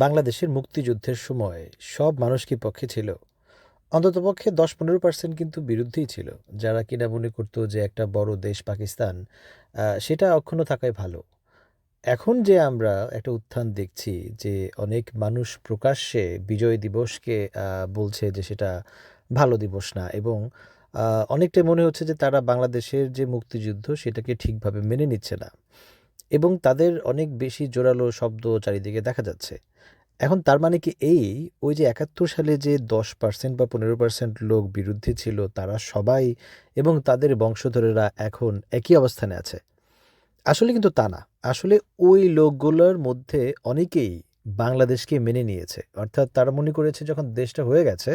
বাংলাদেশের মুক্তিযুদ্ধের সময় সব মানুষ কি পক্ষে ছিল? অন্ততপক্ষে ১০-১৫% কিন্তু বিরুদ্ধেই ছিল। যারা কিনা মনে করত যে একটা বড় দেশ পাকিস্তান, সেটা অক্ষুণ্ণ থাকাই ভালো। এখন যে আমরা একটা উত্থান দেখছি যে অনেক মানুষ প্রকাশ্যে বিজয় দিবসকে বলছে যে সেটা ভালো দিবস না, এবং অনেকটাই মনে হচ্ছে যে তারা বাংলাদেশের যে মুক্তিযুদ্ধ সেটাকে ঠিকভাবে মেনে নিচ্ছে না, এবং তাদের অনেক বেশি জোরালো শব্দ চারিদিকে দেখা যাচ্ছে। এখন তার মানে কি এই, ওই যে ৭১ সালে যে ১০% বা ১৫% লোক বিরুদ্ধে ছিল তারা সবাই এবং তাদের বংশধরেরা এখন একই অবস্থানে আছে? আসলে কিন্তু তা না। আসলে ওই লোকগুলোর মধ্যে অনেকেই বাংলাদেশকে মেনে নিয়েছে। অর্থাৎ তারা মনে করেছে যখন দেশটা হয়ে গেছে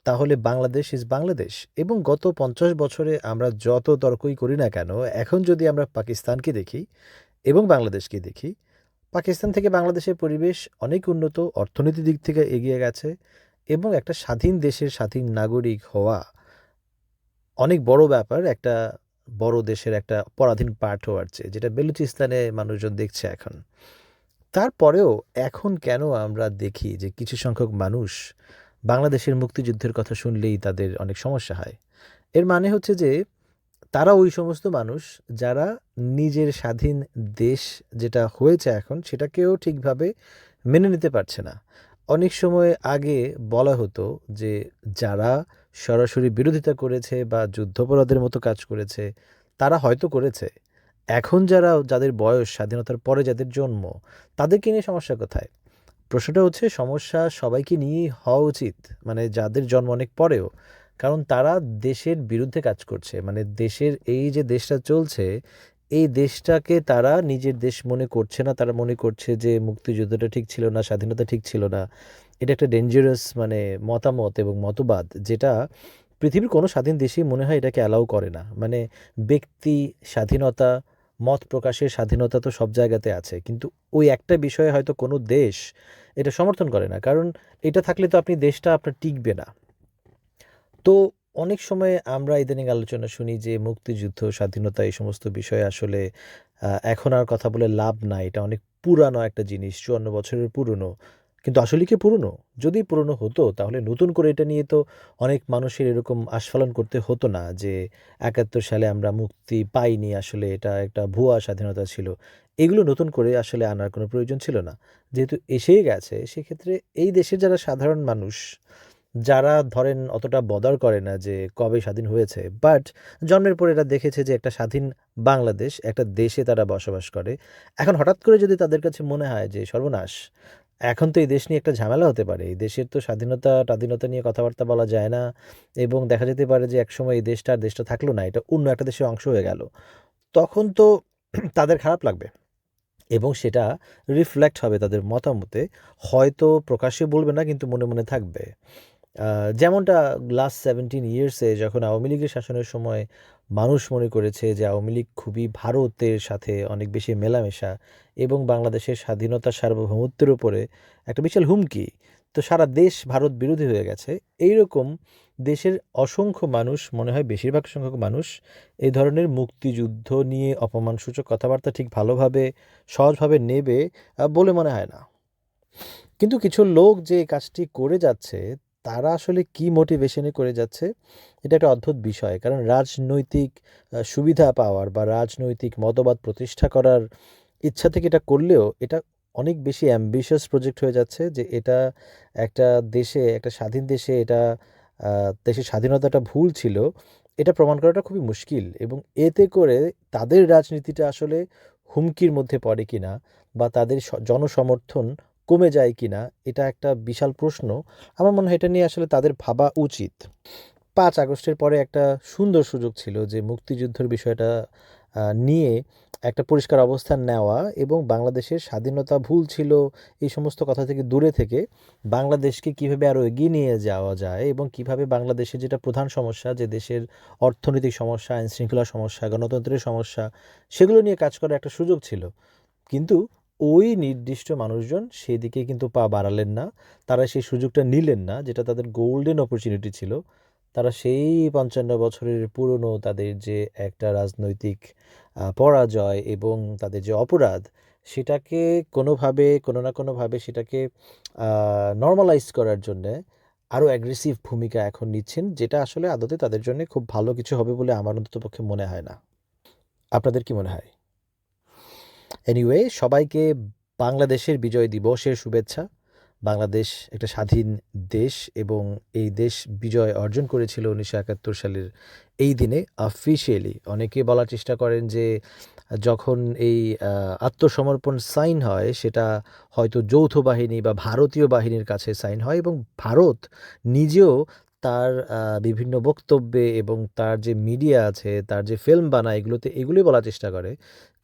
তাহলে বাংলাদেশ ইজ বাংলাদেশ, এবং গত ৫০ বছরে আমরা যত তর্কই করি না কেন, এখন যদি আমরা পাকিস্তানকে দেখি এবং বাংলাদেশকে দেখি, পাকিস্তান থেকে বাংলাদেশের পরিবেশ অনেক উন্নত, অর্থনীতির দিক থেকে এগিয়ে গেছে, এবং একটা স্বাধীন দেশের স্বাধীন নাগরিক হওয়া অনেক বড় ব্যাপার একটা বড় দেশের একটা পরাধীন পার্ট হওয়ার চেয়ে, যেটা বেলুচিস্তানে মানুষজন দেখছে এখন। তারপরেও এখন কেন আমরা দেখি যে কিছু সংখ্যক মানুষ বাংলাদেশের মুক্তিযুদ্ধের কথা শুনলেই তাদের অনেক সমস্যা হয়? এর মানে হচ্ছে যে তারা ওই সমস্ত মানুষ যারা নিজের স্বাধীন দেশ যেটা হয়েছে এখন সেটাকেও ঠিকভাবে মেনে নিতে পারছে না। অনেক সময় আগে বলা হতো যে যারা সরাসরি বিরোধিতা করেছে বা যুদ্ধাপরাধের মতো কাজ করেছে তারা হয়তো করেছে। এখন যাদের বয়স স্বাধীনতার পরে যাদের জন্ম, তাদেরকে নিয়ে সমস্যা কোথায়? প্রশ্নটা হচ্ছে সমস্যা সবাইকে নিয়েই হওয়া উচিত। মানে যাদের জন্ম অনেক পরেও। কারণ তারা দেশের বিরুদ্ধে কাজ করছে। মানে দেশের এই যে দেশটা চলছে, এই দেশটাকে তারা নিজের দেশ মনে করছে না। তারা মনে করছে যে মুক্তিযুদ্ধটা ঠিক ছিল না, স্বাধীনতা ঠিক ছিল না। এটা একটা ডেঞ্জারাস মানে মতামত এবং মতবাদ, যেটা পৃথিবীর কোনো স্বাধীন দেশেই মনে হয় এটাকে অ্যালাউ করে না। মানে ব্যক্তি স্বাধীনতা, মত প্রকাশের স্বাধীনতা তো সব জায়গাতে আছে। কিন্তু ওই একটা বিষয়ে হয়তো কোনো দেশ এটা সমর্থন করে না। কারণ এটা থাকলে তো দেশটা আপনার টিকবে না। তো অনেক সময় আমরা ইদানিং আলোচনা শুনি যে মুক্তিযুদ্ধ, স্বাধীনতা এই সমস্ত বিষয়ে আসলে এখন আর কথা বলে লাভ নাই। এটা অনেক পুরানো একটা জিনিস, ৫৪ বছরের পুরনো। কিন্তু আসলে কি পুরনো? যদি পুরনো হতো তাহলে নতুন করে এটা নিয়ে তো অনেক মানুষের এরকম আস্ফালন করতে হতো না যে ৭১ সালে আমরা মুক্তি পাইনি, আসলে এটা একটা ভুয়া স্বাধীনতা ছিল। এগুলো নতুন করে আসলে আনার কোনো প্রয়োজন ছিল না। যেহেতু এসেই গেছে সেক্ষেত্রে এই দেশের যারা সাধারণ মানুষ, যারা ধরেন অতটা বদার করে না যে কবে স্বাধীন হয়েছে, বাট জন্মের পর এরা দেখেছে যে একটা স্বাধীন বাংলাদেশ, একটা দেশে তারা বসবাস করে। এখন হঠাৎ করে যদি তাদের কাছে মনে হয় যে সর্বনাশ, এখন তো এই দেশ নিয়ে একটা ঝামেলা হতে পারে, এই দেশের তো স্বাধীনতা নিয়ে কথাবার্তা বলা যায় না, এবং দেখা যেতে পারে যে একসময় এই দেশটা থাকলো না, এটা অন্য একটা দেশের অংশ হয়ে গেল, তখন তো তাদের খারাপ লাগবে, এবং সেটা রিফ্লেক্ট হবে তাদের মতামতে। হয়তো প্রকাশ্যে বলবে না, কিন্তু মনে মনে থাকবে। যেমনটা লাস্ট 17 ইয়ার্সে যখন আওয়ামী লীগের শাসনের সময় মানুষ মনে করেছে যে আওয়ামী লীগ খুবই ভারতের সাথে অনেক বেশি মেলামেশা এবং বাংলাদেশের স্বাধীনতা সার্বভৌমত্বের উপরে একটা বিশাল হুমকি। তো সারা দেশ ভারত বিরোধী হয়ে গেছে। এইরকম দেশের অসংখ্য মানুষ, মনে হয় বেশিরভাগ সংখ্যক মানুষ, এই ধরনের মুক্তিযুদ্ধ নিয়ে অপমানসূচক কথাবার্তা ঠিক ভালোভাবে সহজভাবে নেবে বলে মনে হয় না। কিন্তু কিছু লোক যে কাজটি করে যাচ্ছে, তারা আসলে কি মোটিভেশনে করে যাচ্ছে, এটা একটা অদ্ভুত বিষয়। কারণ রাজনৈতিক সুবিধা পাওয়ার বা রাজনৈতিক মতবাদ প্রতিষ্ঠা করার ইচ্ছা থেকে এটা করলেও এটা অনেক বেশি অ্যাম্বিশিয়াস প্রজেক্ট হয়ে যাচ্ছে, যে এটা একটা দেশে, একটা স্বাধীন দেশে এটা দেশের স্বাধীনতাটা ভুল ছিল, এটা প্রমাণ করাটা খুবই মুশকিল, এবং এতে করে তাদের রাজনীতিটা আসলে হুমকির মধ্যে পড়ে কিনা বা তাদের জনসমর্থন কমে যায় কিনা, এটা একটা বিশাল প্রশ্ন। আমার মনে হয় এটা নিয়ে আসলে তাদের ভাবা উচিত। ৫ আগস্টের পরে একটা সুন্দর সুযোগ ছিল যে মুক্তিযুদ্ধের বিষয়টা নিয়ে একটা পরিষ্কার অবস্থান নেওয়া, এবং বাংলাদেশের স্বাধীনতা ভুল ছিল এই সমস্ত কথা থেকে দূরে থেকে বাংলাদেশকে কীভাবে আরও এগিয়ে নিয়ে যাওয়া যায়, এবং কীভাবে বাংলাদেশের যেটা প্রধান সমস্যা, যে দেশের অর্থনৈতিক সমস্যা, আইনশৃঙ্খলা সমস্যা, গণতন্ত্রের সমস্যা, সেগুলো নিয়ে কাজ করার একটা সুযোগ ছিল। কিন্তু ওই নির্দিষ্ট মানুষজন সেদিকে কিন্তু পা বাড়ালেন না। তারা সেই সুযোগটা নিলেন না, যেটা তাদের গোল্ডেন অপরচুনিটি ছিল। তারা সেই ৫৫ বছরের পুরনো তাদের যে একটা রাজনৈতিক পরাজয় এবং তাদের যে অপরাধ, সেটাকে কোনোভাবে কোনো না কোনোভাবে সেটাকে নরমালাইজ করার জন্যে আরও অ্যাগ্রেসিভ ভূমিকা এখন নিচ্ছেন, যেটা আসলে আদতে তাদের জন্য খুব ভালো কিছু হবে বলে আমার অন্ততপক্ষে মনে হয় না। আপনাদের কি মনে হয়? এনিওয়ে, সবাইকে বাংলাদেশের বিজয় দিবসের শুভেচ্ছা। বাংলাদেশ একটা স্বাধীন দেশ এবং এই দেশ বিজয় অর্জন করেছিল 1971 সালের এই দিনে অফিসিয়ালি। অনেকে বলার চেষ্টা করেন যে যখন এই আত্মসমর্পণ সাইন হয় সেটা হয়তো যৌথ বাহিনী বা ভারতীয় বাহিনীর কাছে সাইন হয় এবং ভারত নিজেও তার বিভিন্ন বক্তব্যে এবং তার যে মিডিয়া আছে, তার যে ফিল্ম বানায় এগুলোতে এগুলোই বলার চেষ্টা করে।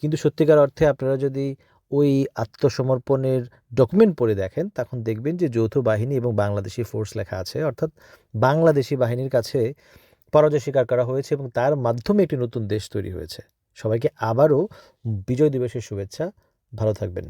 কিন্তু সত্যিকার অর্থে আপনারা যদি ওই আত্মসমর্পণের ডকুমেন্ট পড়ে দেখেন তখন দেখবেন যে যৌথ বাহিনী এবং বাংলাদেশি ফোর্স লেখা আছে, অর্থাৎ বাংলাদেশি বাহিনীর কাছে পরাজয় স্বীকার করা হয়েছে এবং তার মাধ্যমে একটি নতুন দেশ তৈরি হয়েছে। সবাইকে আবারও বিজয় দিবসের শুভেচ্ছা। ভালো থাকবেন।